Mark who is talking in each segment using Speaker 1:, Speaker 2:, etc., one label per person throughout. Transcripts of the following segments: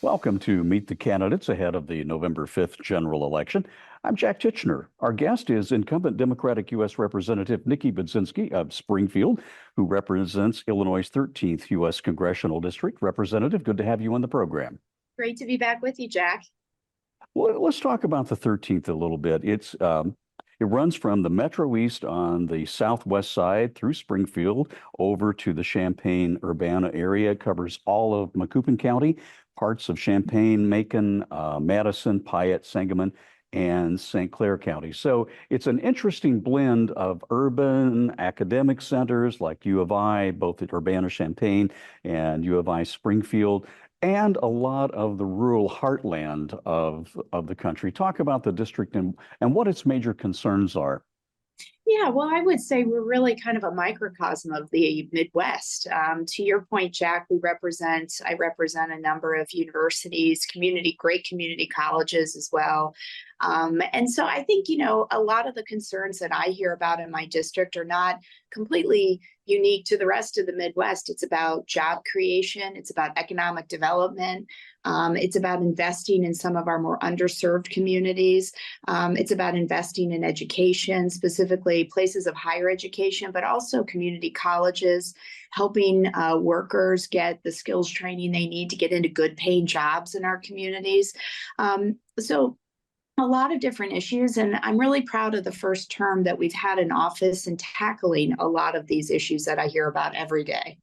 Speaker 1: Welcome to Meet the Candidates ahead of the November 5th general election. I'm Jack Titchener. Our guest is incumbent Democratic U.S. Representative Nikki Budzinski of Springfield, who represents Illinois' 13th U.S. Congressional District. Representative, good to have you on the program.
Speaker 2: Great to be back with you, Jack.
Speaker 1: Well, let's talk about the 13th a little bit. It runs from the Metro East on the southwest side through Springfield over to the Champaign-Urbana area. It covers all of Macoupin County, parts of Champaign, Macon, Madison, Piatt, Sangamon, and St. Clair County. So it's an interesting blend of urban academic centers like U of I, both at Urbana-Champaign and U of I Springfield, and a lot of the rural heartland of the country. Talk about the district and what its major concerns are.
Speaker 2: Yeah, well, I would say we're really kind of a microcosm of the Midwest. To your point, Jack, I represent a number of universities, great community colleges as well. And so I think, a lot of the concerns that I hear about in my district are not completely unique to the rest of the Midwest. It's about job creation. It's about economic development. It's about investing in some of our more underserved communities. It's about investing in education, specifically places of higher education, but also community colleges, helping workers get the skills training they need to get into good paying jobs in our communities. So a lot of different issues, and I'm really proud of the first term that we've had in office and tackling a lot of these issues that I hear about every day.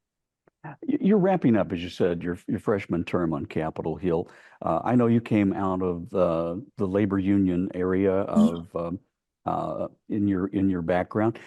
Speaker 1: You're wrapping up, as you said, your freshman term on Capitol Hill. I know you came out of the labor union area of in your background.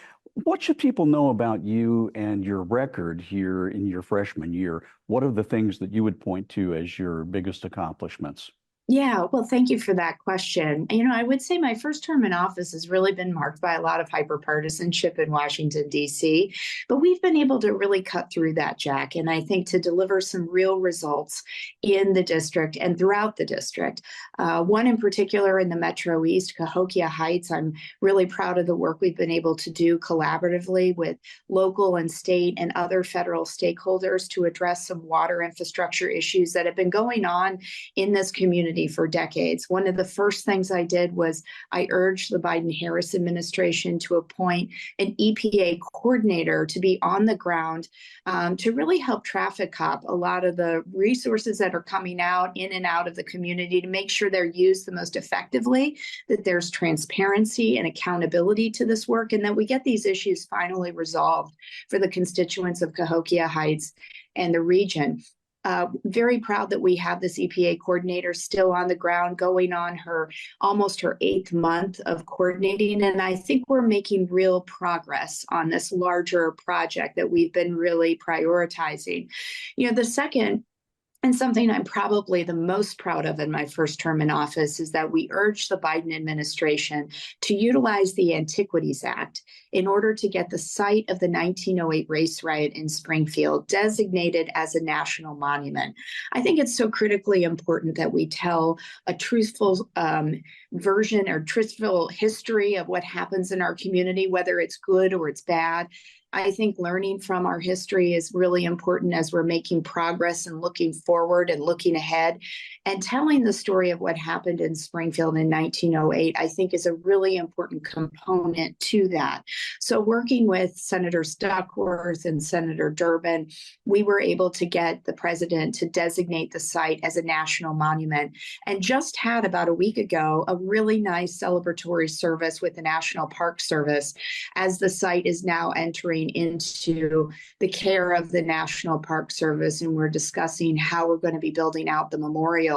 Speaker 1: What should people know about you and your record here in your freshman year? What are the things that you would point to as your biggest accomplishments?
Speaker 2: Yeah, well, thank you for that question. I would say my first term in office has really been marked by a lot of hyperpartisanship in Washington, D.C., but we've been able to really cut through that, Jack, and I think to deliver some real results in the district and throughout the district. One in particular in the Metro East, Cahokia Heights, I'm really proud of the work we've been able to do collaboratively with local and state and other federal stakeholders to address some water infrastructure issues that have been going on in this community for decades. One of the first things I did was I urged the Biden-Harris administration to appoint an EPA coordinator to be on the ground to really help traffic cop a lot of the resources that are coming out in and out of the community to make sure they're used the most effectively, that there's transparency and accountability to this work, and that we get these issues finally resolved for the constituents of Cahokia Heights and the region. Very proud that we have this EPA coordinator still on the ground, going on almost her 8th month of coordinating. And I think we're making real progress on this larger project that we've been really prioritizing. The second, and something I'm probably the most proud of in my first term in office, is that we urged the Biden administration to utilize the Antiquities Act in order to get the site of the 1908 race riot in Springfield designated as a national monument. I think it's so critically important that we tell a truthful version or truthful history of what happens in our community, whether it's good or it's bad. I think learning from our history is really important as we're making progress and looking forward and looking ahead. And telling the story of what happened in Springfield in 1908, I think, is a really important component to that. So working with Senator Duckworth and Senator Durbin, we were able to get the president to designate the site as a national monument, and just had about a week ago a really nice celebratory service with the National Park Service, as the site is now entering into the care of the National Park Service, and we're discussing how we're going to be building out the memorial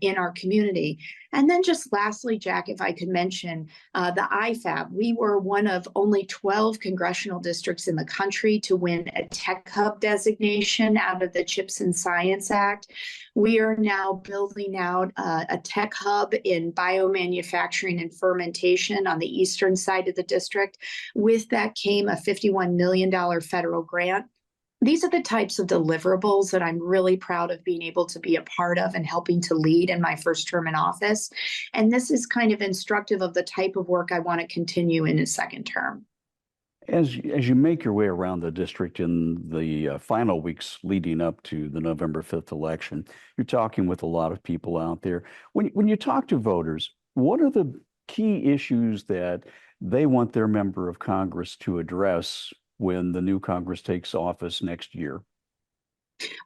Speaker 2: in our community. And then just lastly, Jack, if I could mention the IFAB. We were one of only 12 congressional districts in the country to win a tech hub designation out of the CHIPS and Science Act. We are now building out a tech hub in biomanufacturing and fermentation on the eastern side of the district. With that came a $51 million federal grant. These are the types of deliverables that I'm really proud of being able to be a part of and helping to lead in my first term in office. And this is kind of instructive of the type of work I want to continue in a second term.
Speaker 1: As you make your way around the district in the final weeks leading up to the November 5th election, you're talking with a lot of people out there. When you talk to voters, what are the key issues that they want their member of Congress to address when the new Congress takes office next year?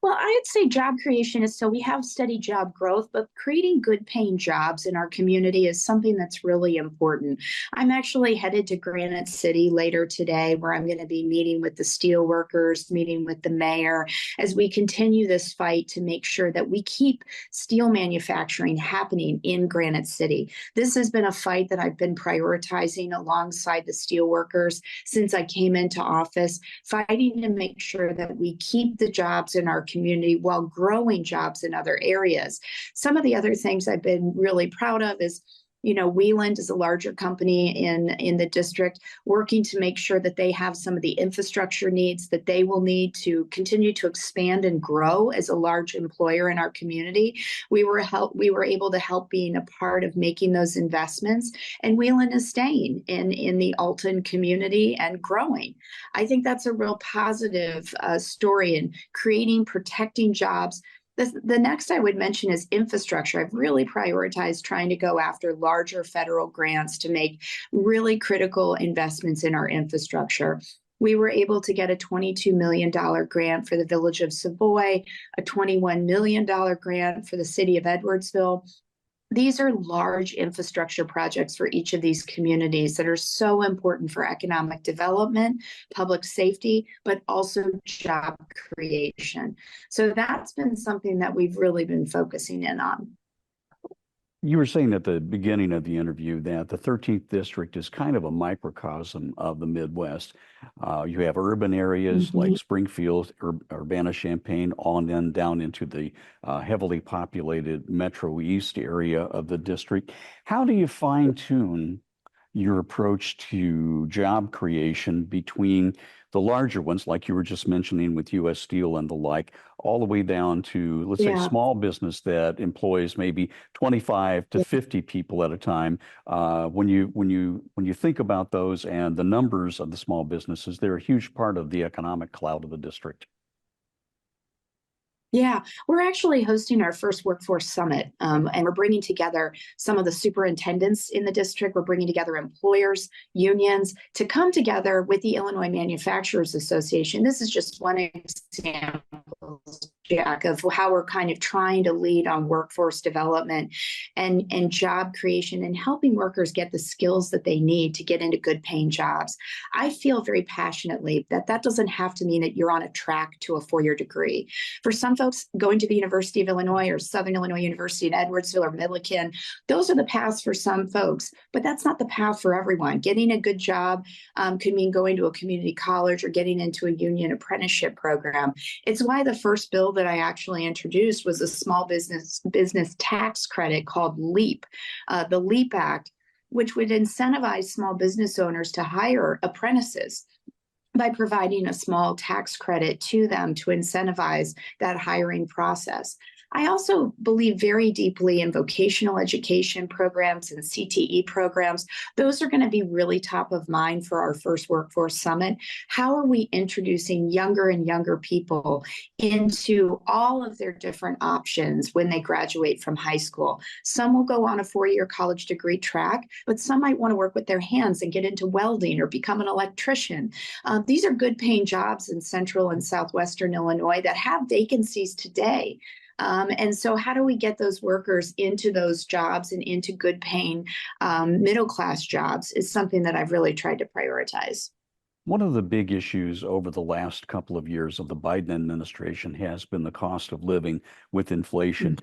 Speaker 2: Well, I'd say job creation is so we have steady job growth, but creating good paying jobs in our community is something that's really important. I'm actually headed to Granite City later today, where I'm going to be meeting with the steel workers, meeting with the mayor, as we continue this fight to make sure that we keep steel manufacturing happening in Granite City. This has been a fight that I've been prioritizing alongside the steel workers since I came into office, fighting to make sure that we keep the jobs in our community while growing jobs in other areas. Some of the other things I've been really proud of is, Wieland is a larger company in the district, working to make sure that they have some of the infrastructure needs that they will need to continue to expand and grow as a large employer in our community. We were able to help being a part of making those investments, and Wieland is staying in the Alton community and growing. I think that's a real positive story in creating, protecting jobs. The next I would mention is infrastructure. I've really prioritized trying to go after larger federal grants to make really critical investments in our infrastructure. We were able to get a $22 million grant for the village of Savoy, a $21 million grant for the city of Edwardsville. These are large infrastructure projects for each of these communities that are so important for economic development, public safety, but also job creation. So that's been something that we've really been focusing in on.
Speaker 1: You were saying at the beginning of the interview that the 13th district is kind of a microcosm of the Midwest. You have urban areas like Springfield, Urbana-Champaign, on and down into the heavily populated Metro East area of the district. How do you fine-tune your approach to job creation between the larger ones, like you were just mentioning with U.S. Steel and the like, all the way down to, let's say, small business that employs maybe 25 to 50 people at a time? When you think about those and the numbers of the small businesses, they're a huge part of the economic cloud of the district.
Speaker 2: Yeah, we're actually hosting our first workforce summit, and we're bringing together some of the superintendents in the district. We're bringing together employers, unions to come together with the Illinois Manufacturers Association. This is just one example, Jack, of how we're kind of trying to lead on workforce development and job creation and helping workers get the skills that they need to get into good paying jobs. I feel very passionately that that doesn't have to mean that you're on a track to a four-year degree. For some folks, going to the University of Illinois or Southern Illinois University in Edwardsville or Milliken, those are the paths for some folks, but that's not the path for everyone. Getting a good job could mean going to a community college or getting into a union apprenticeship program. It's why the first bill that I actually introduced was a small business tax credit called LEAP, the LEAP Act, which would incentivize small business owners to hire apprentices by providing a small tax credit to them to incentivize that hiring process. I also believe very deeply in vocational education programs and CTE programs. Those are going to be really top of mind for our first workforce summit. How are we introducing younger and younger people into all of their different options when they graduate from high school? Some will go on a four-year college degree track, but some might want to work with their hands and get into welding or become an electrician. These are good paying jobs in central and southwestern Illinois that have vacancies today. And so how do we get those workers into those jobs and into good paying middle class jobs is something that I've really tried to prioritize.
Speaker 1: One of the big issues over the last couple of years of the Biden administration has been the cost of living with inflation.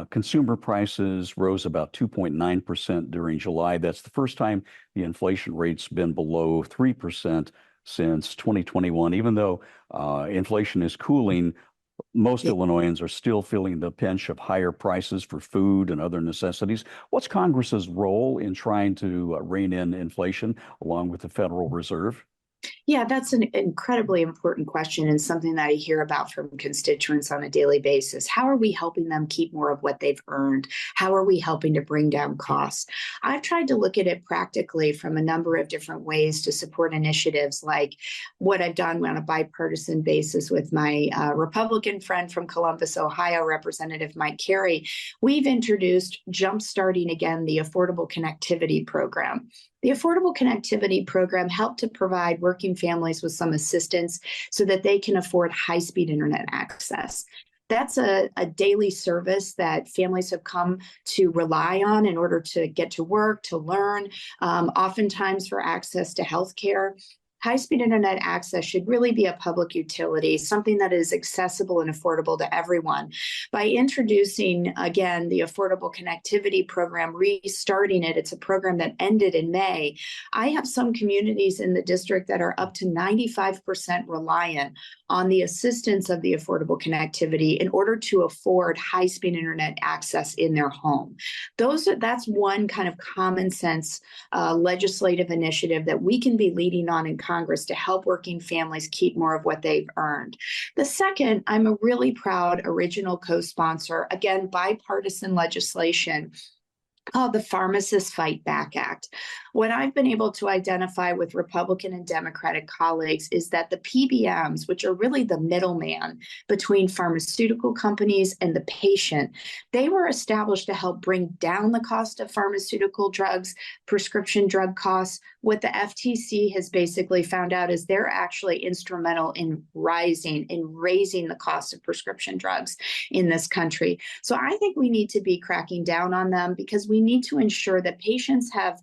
Speaker 1: Consumer prices rose about 2.9% during July. That's the first time the inflation rate's been below 3% since 2021. Even though inflation is cooling, most Illinoisans are still feeling the pinch of higher prices for food and other necessities. What's Congress's role in trying to rein in inflation along with the Federal Reserve?
Speaker 2: Yeah, that's an incredibly important question and something that I hear about from constituents on a daily basis. How are we helping them keep more of what they've earned? How are we helping to bring down costs? I've tried to look at it practically from a number of different ways to support initiatives like what I've done on a bipartisan basis with my Republican friend from Columbus, Ohio, Representative Mike Carey. We've introduced Jumpstarting Again, the Affordable Connectivity Program. The Affordable Connectivity Program helped to provide working families with some assistance so that they can afford high-speed internet access. That's a daily service that families have come to rely on in order to get to work, to learn, oftentimes for access to healthcare. High-speed internet access should really be a public utility, something that is accessible and affordable to everyone. By introducing, again, the Affordable Connectivity Program, restarting it, it's a program that ended in May. I have some communities in the district that are up to 95% reliant on the assistance of the Affordable Connectivity in order to afford high-speed internet access in their home. That's one kind of common sense legislative initiative that we can be leading on in Congress to help working families keep more of what they've earned. The second, I'm a really proud original co-sponsor, again, bipartisan legislation called the Pharmacists Fight Back Act. What I've been able to identify with Republican and Democratic colleagues is that the PBMs, which are really the middleman between pharmaceutical companies and the patient, they were established to help bring down the cost of pharmaceutical drugs, prescription drug costs. What the FTC has basically found out is they're actually instrumental in raising the cost of prescription drugs in this country. So I think we need to be cracking down on them because we need to ensure that patients have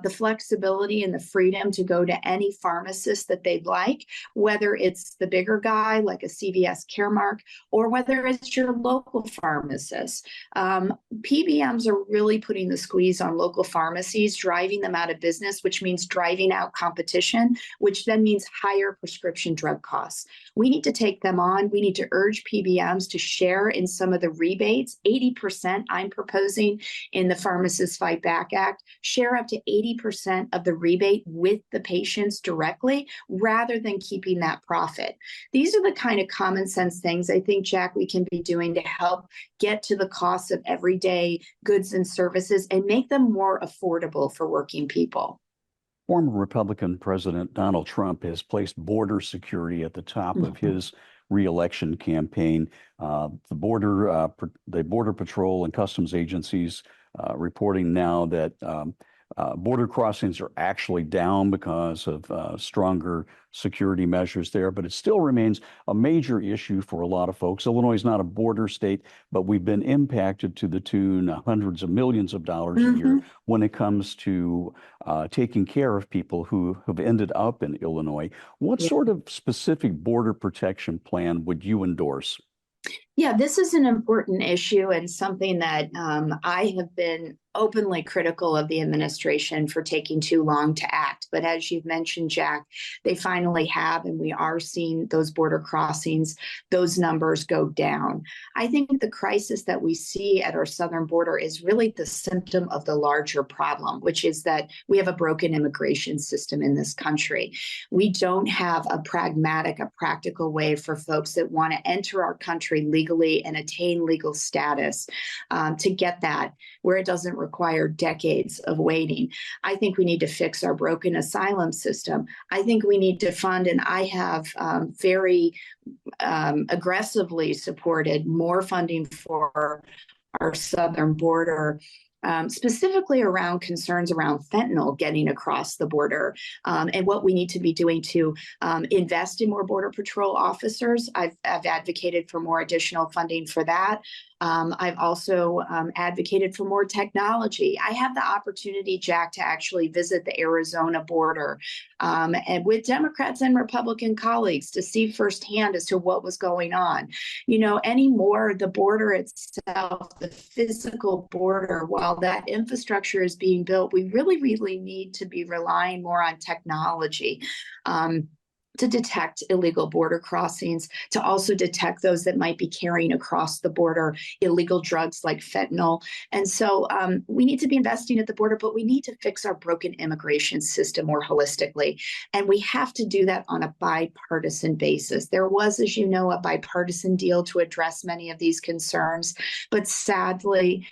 Speaker 2: the flexibility and the freedom to go to any pharmacist that they'd like, whether it's the bigger guy like a CVS Caremark or whether it's your local pharmacist. PBMs are really putting the squeeze on local pharmacies, driving them out of business, which means driving out competition, which then means higher prescription drug costs. We need to take them on. We need to urge PBMs to share in some of the rebates. 80% I'm proposing in the Pharmacists Fight Back Act, share up to 80% of the rebate with the patients directly rather than keeping that profit. These are the kind of common sense things I think, Jack, we can be doing to help get to the cost of everyday goods and services and make them more affordable for working people.
Speaker 1: Former Republican President Donald Trump has placed border security at the top of his reelection campaign. The Border Patrol and Customs agencies reporting now that border crossings are actually down because of stronger security measures there, but it still remains a major issue for a lot of folks. Illinois is not a border state, but we've been impacted to the tune of hundreds of millions of dollars a year when it comes to taking care of people who have ended up in Illinois. What sort of specific border protection plan would you endorse?
Speaker 2: Yeah, this is an important issue and something that I have been openly critical of the administration for taking too long to act. But as you've mentioned, Jack, they finally have, and we are seeing those border crossings, those numbers go down. I think the crisis that we see at our southern border is really the symptom of the larger problem, which is that we have a broken immigration system in this country. We don't have a practical way for folks that want to enter our country legally and attain legal status to get that, where it doesn't require decades of waiting. I think we need to fix our broken asylum system. I think we need to fund, and I have very aggressively supported more funding for our southern border, specifically around concerns around fentanyl getting across the border and what we need to be doing to invest in more Border Patrol officers. I've advocated for more additional funding for that. I've also advocated for more technology. I have the opportunity, Jack, to actually visit the Arizona border and with Democrats and Republican colleagues to see firsthand as to what was going on. You know, anymore, the border itself, the physical border, while that infrastructure is being built, we really, really need to be relying more on technology. to detect illegal border crossings, to also detect those that might be carrying across the border illegal drugs like fentanyl. And so we need to be investing at the border, but we need to fix our broken immigration system more holistically. And we have to do that on a bipartisan basis. There was, as you know, a bipartisan deal to address many of these concerns, but sadly,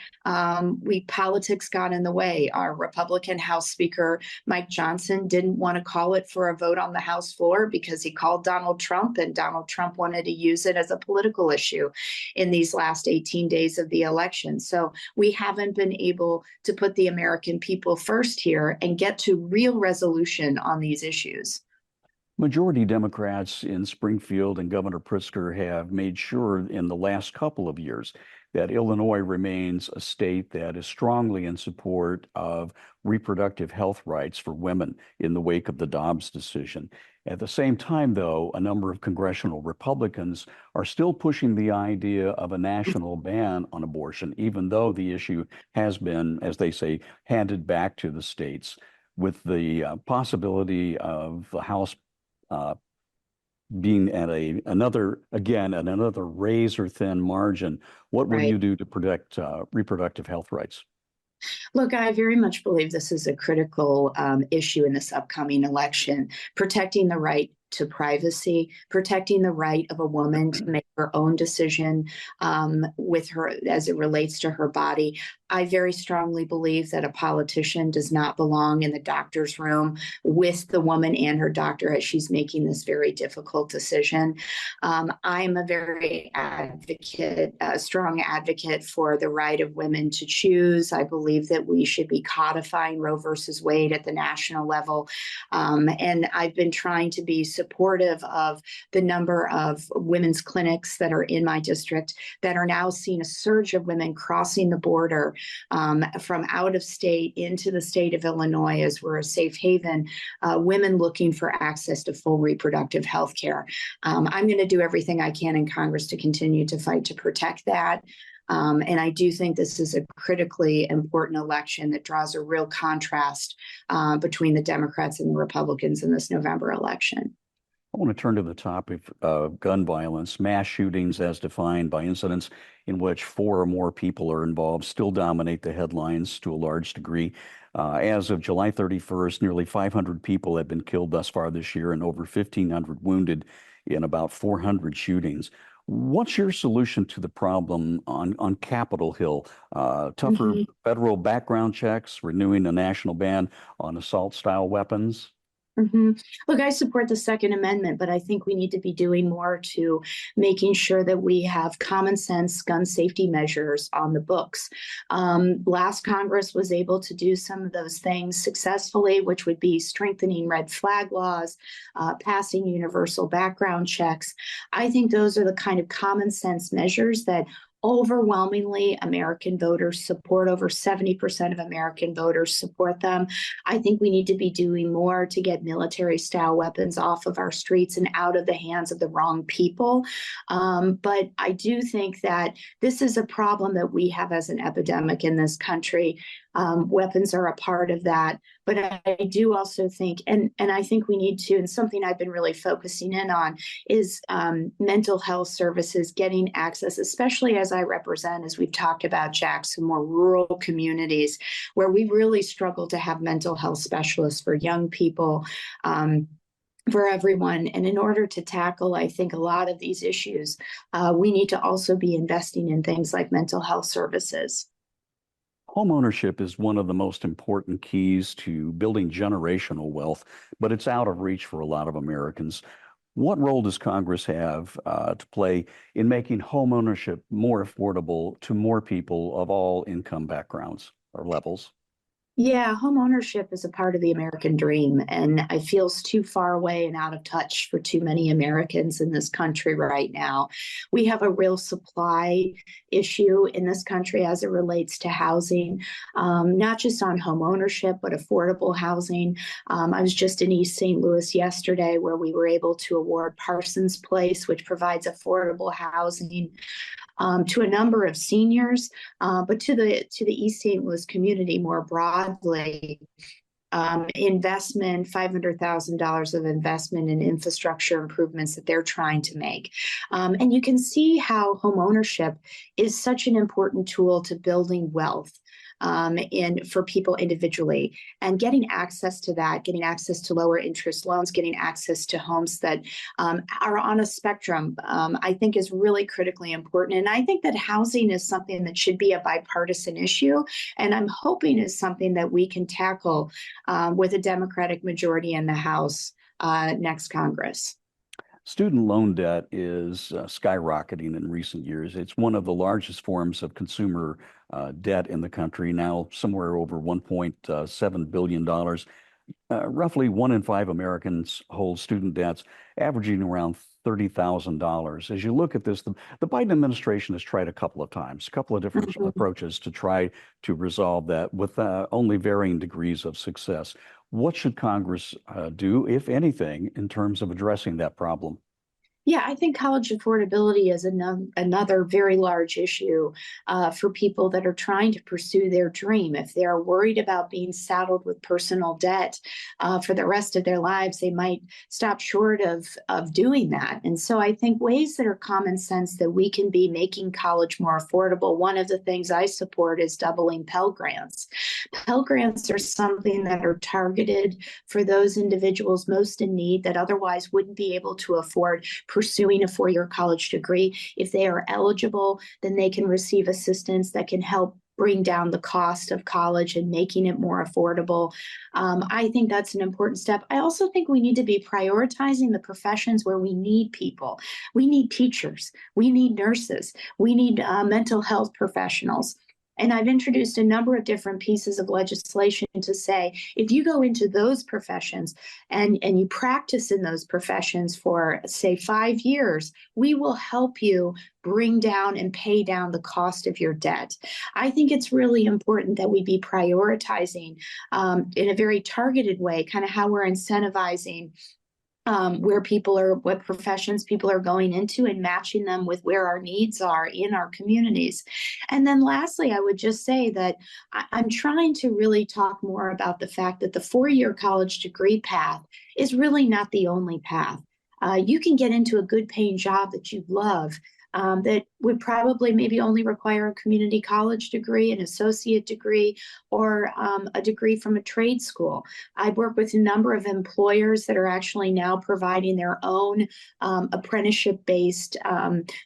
Speaker 2: politics got in the way. Our Republican House Speaker, Mike Johnson, didn't want to call it for a vote on the House floor because he called Donald Trump, and Donald Trump wanted to use it as a political issue in these last 18 days of the election. So we haven't been able to put the American people first here and get to real resolution on these issues.
Speaker 1: Majority Democrats in Springfield and Governor Pritzker have made sure in the last couple of years that Illinois remains a state that is strongly in support of reproductive health rights for women in the wake of the Dobbs decision. At the same time, though, a number of congressional Republicans are still pushing the idea of a national ban on abortion, even though the issue has been, as they say, handed back to the states, with the possibility of the House being at another razor thin margin. What will you do to protect reproductive health rights?
Speaker 2: Look, I very much believe this is a critical issue in this upcoming election, protecting the right to privacy, protecting the right of a woman to make her own decision with her as it relates to her body. I very strongly believe that a politician does not belong in the doctor's room with the woman and her doctor as she's making this very difficult decision. I'm a very strong advocate for the right of women to choose. I believe that we should be codifying Roe versus Wade at the national level. And I've been trying to be supportive of the number of women's clinics that are in my district that are now seeing a surge of women crossing the border from out of state into the state of Illinois, as we're a safe haven, women looking for access to full reproductive health care. I'm going to do everything I can in Congress to continue to fight to protect that. And I do think this is a critically important election that draws a real contrast between the Democrats and the Republicans in this November election.
Speaker 1: I want to turn to the topic of gun violence. Mass shootings, as defined by incidents in which 4 or more people are involved, still dominate the headlines to a large degree. As of July 31st, nearly 500 people have been killed thus far this year and over 1,500 wounded in about 400 shootings. What's your solution to the problem on Capitol Hill? Tougher federal background checks, renewing a national ban on assault-style weapons?
Speaker 2: Look, I support the Second Amendment, but I think we need to be doing more to making sure that we have common sense gun safety measures on the books. Last Congress was able to do some of those things successfully, which would be strengthening red flag laws, passing universal background checks. I think those are the kind of common sense measures that overwhelmingly American voters support. Over 70% of American voters support them. I think we need to be doing more to get military style weapons off of our streets and out of the hands of the wrong people. But I do think that this is a problem that we have as an epidemic in this country. Weapons are a part of that. But I do also think, and I think we need to, and something I've been really focusing in on is mental health services, getting access, especially as I represent, as we've talked about, Jack, some more rural communities where we really struggle to have mental health specialists for young people. For everyone. And in order to tackle, I think, a lot of these issues, we need to also be investing in things like mental health services.
Speaker 1: Homeownership is one of the most important keys to building generational wealth, but it's out of reach for a lot of Americans. What role does Congress have to play in making homeownership more affordable to more people of all income backgrounds or levels?
Speaker 2: Yeah, home ownership is a part of the American dream, and it feels too far away and out of touch for too many Americans in this country right now. We have a real supply issue in this country as it relates to housing, not just on home ownership, but affordable housing. I was just in East St. Louis yesterday where we were able to award Parsons Place, which provides affordable housing to a number of seniors, but to the East St. Louis community more broadly. investment, $500,000 of investment in infrastructure improvements that they're trying to make. And you can see how home ownership is such an important tool to building wealth for people individually, and getting access to that, getting access to lower interest loans, getting access to homes that are on a spectrum, I think is really critically important. And I think that housing is something that should be a bipartisan issue, and I'm hoping is something that we can tackle with a Democratic majority in the House next Congress.
Speaker 1: Student loan debt is skyrocketing in recent years. It's one of the largest forms of consumer debt in the country, now somewhere over $1.7 billion. Roughly 1 in 5 Americans hold student debts, averaging around $30,000. As you look at this, the Biden administration has tried a couple of times, a couple of different approaches to try to resolve that with only varying degrees of success. What should Congress do, if anything, in terms of addressing that problem?
Speaker 2: Yeah, I think college affordability is another very large issue for people that are trying to pursue their dream. If they're worried about being saddled with personal debt for the rest of their lives, they might stop short of doing that. And so I think ways that are common sense that we can be making college more affordable. One of the things I support is doubling Pell Grants. Pell Grants are something that are targeted for those individuals most in need that otherwise wouldn't be able to afford pursuing a four-year college degree. If they are eligible, then they can receive assistance that can help bring down the cost of college and making it more affordable. I think that's an important step. I also think we need to be prioritizing the professions where we need people. We need teachers. We need nurses. We need mental health professionals. And I've introduced a number of different pieces of legislation to say, if you go into those professions and you practice in those professions for, say, 5 years, we will help you bring down and pay down the cost of your debt. I think it's really important that we be prioritizing in a very targeted way, kind of how we're incentivizing what professions people are going into and matching them with where our needs are in our communities. And then lastly, I would just say that I'm trying to really talk more about the fact that the four-year college degree path is really not the only path. You can get into a good paying job that you love that would probably maybe only require a community college degree, an associate degree, or a degree from a trade school. I work with a number of employers that are actually now providing their own apprenticeship-based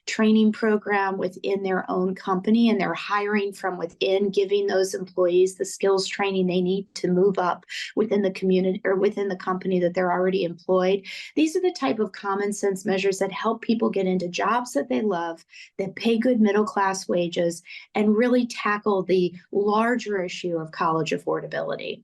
Speaker 2: training program within their own company, and they're hiring from within, giving those employees the skills training they need to move up within the community or within the company that they're already employed. These are the type of common sense measures that help people get into jobs that they love, that pay good middle class wages, and really tackle the larger issue of college affordability.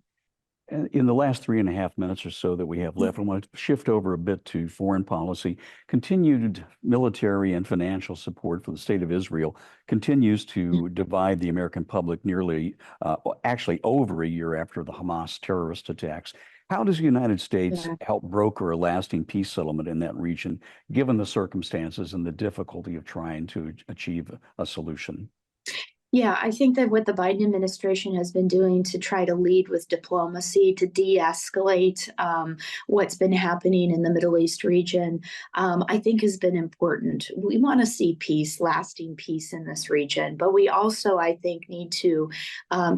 Speaker 1: In the last 3.5 minutes or so that we have left, I want to shift over a bit to foreign policy. Continued military and financial support for the state of Israel continues to divide the American public nearly, actually over a year after the Hamas terrorist attacks. How does the United States help broker a lasting peace settlement in that region, given the circumstances and the difficulty of trying to achieve a solution?
Speaker 2: Yeah, I think that what the Biden administration has been doing to try to lead with diplomacy to de-escalate what's been happening in the Middle East region, I think has been important. We want to see peace, lasting peace in this region, but we also, I think, need to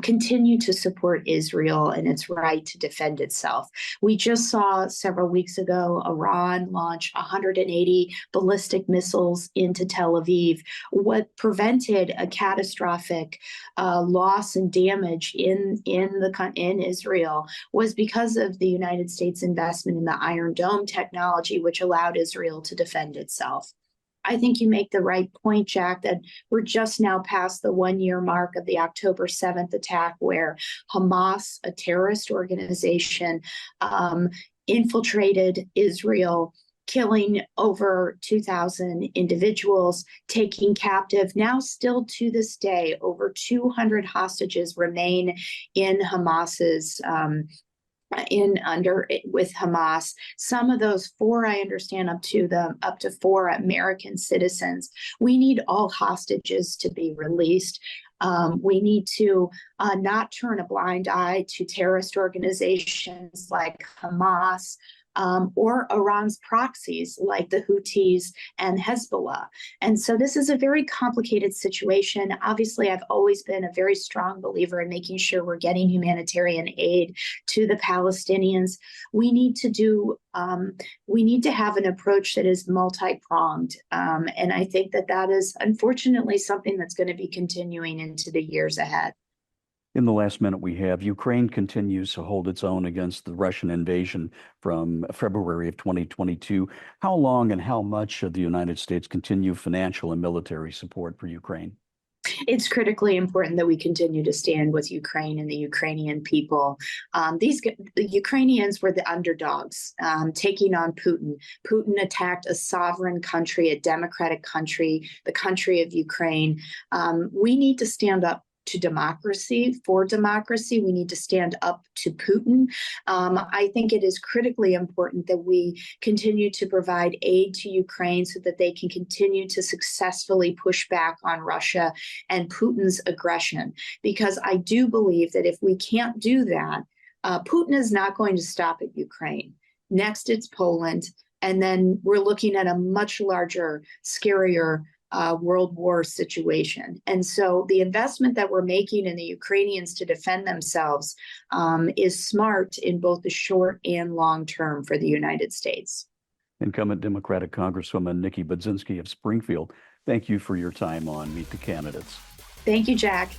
Speaker 2: continue to support Israel and its right to defend itself. We just saw several weeks ago Iran launch 180 ballistic missiles into Tel Aviv. What prevented a catastrophic loss and damage in Israel was because of the United States investment in the Iron Dome technology, which allowed Israel to defend itself. I think you make the right point, Jack, that we're just now past the 1-year mark of the October 7th attack, where Hamas, a terrorist organization, infiltrated Israel, killing over 2,000 individuals, taking captive. Now, still to this day, over 200 hostages remain in Hamas's with Hamas. Some of those I understand up to 4 American citizens. We need all hostages to be released. We need to not turn a blind eye to terrorist organizations like Hamas, or Iran's proxies like the Houthis and Hezbollah. And so this is a very complicated situation. Obviously, I've always been a very strong believer in making sure we're getting humanitarian aid to the Palestinians. We need to have an approach that is multi-pronged. And I think that is unfortunately something that's going to be continuing into the years ahead.
Speaker 1: In the last minute we have, Ukraine continues to hold its own against the Russian invasion from February of 2022. How long and how much should the United States continue financial and military support for Ukraine?
Speaker 2: It's critically important that we continue to stand with Ukraine and the Ukrainian people. The Ukrainians were the underdogs taking on Putin. Putin attacked a sovereign country, a democratic country, the country of Ukraine. We need to stand up to democracy, for democracy. We need to stand up to Putin. I think it is critically important that we continue to provide aid to Ukraine so that they can continue to successfully push back on Russia and Putin's aggression. Because I do believe that if we can't do that, Putin is not going to stop at Ukraine. Next, it's Poland. And then we're looking at a much larger, scarier World War situation. And so the investment that we're making in the Ukrainians to defend themselves is smart in both the short and long term for the United States.
Speaker 1: Incumbent Democratic Congresswoman Nikki Budzinski of Springfield, thank you for your time on Meet the Candidates.
Speaker 2: Thank you, Jack.